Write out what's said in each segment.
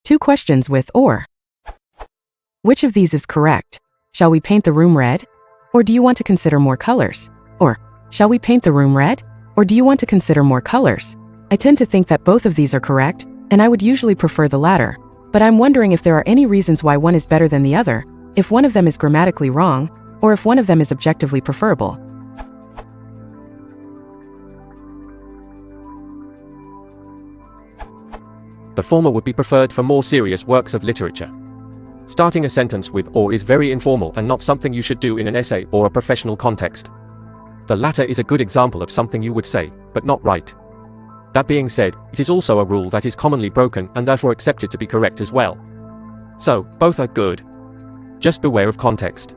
Two questions with or. Which of these is correct? Shall we paint the room red? Or do you want to consider more colors? Or, shall we paint the room red? Or do you want to consider more colors? I tend to think that both of these are correct, and I would usually prefer the latter. But I'm wondering if there are any reasons why one is better than the other, if one of them is grammatically wrong, or if one of them is objectively preferable. The former would be preferred for more serious works of literature. Starting a sentence with or is very informal and not something you should do in an essay or a professional context. The latter is a good example of something you would say, but not write. That being said, it is also a rule that is commonly broken and therefore accepted to be correct as well. So, both are good. Just beware of context.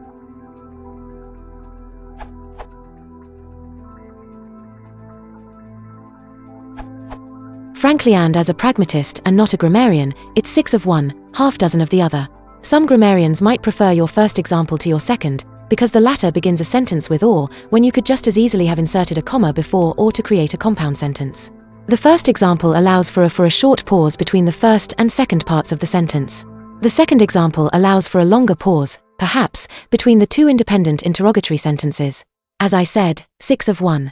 Frankly, and as a pragmatist and not a grammarian, it's 6 of one, half dozen of the other. Some grammarians might prefer your first example to your second, because the latter begins a sentence with or, when you could just as easily have inserted a comma before or to create a compound sentence. The first example allows for a short pause between the first and second parts of the sentence. The second example allows for a longer pause, perhaps, between the two independent interrogatory sentences. As I said, 6 of one.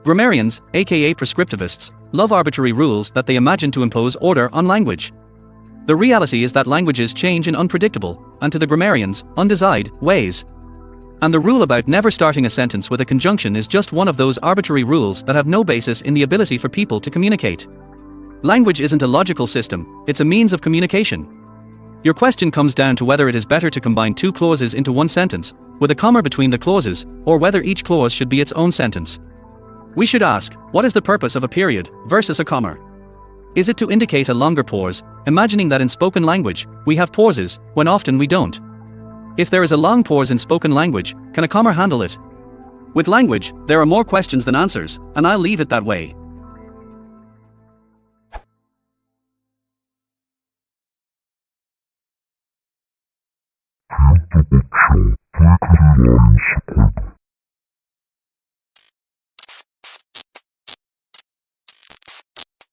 Grammarians, aka prescriptivists, love arbitrary rules that they imagine to impose order on language. The reality is that languages change in unpredictable, and to the grammarians, undesired, ways. And the rule about never starting a sentence with a conjunction is just one of those arbitrary rules that have no basis in the ability for people to communicate. Language isn't a logical system, it's a means of communication. Your question comes down to whether it is better to combine two clauses into one sentence, with a comma between the clauses, or whether each clause should be its own sentence. We should ask, what is the purpose of a period versus a comma? Is it to indicate a longer pause, imagining that in spoken language, we have pauses, when often we don't? If there is a long pause in spoken language, can a comma handle it? With language, there are more questions than answers, and I'll leave it that way. Quinta opção, clique de lines.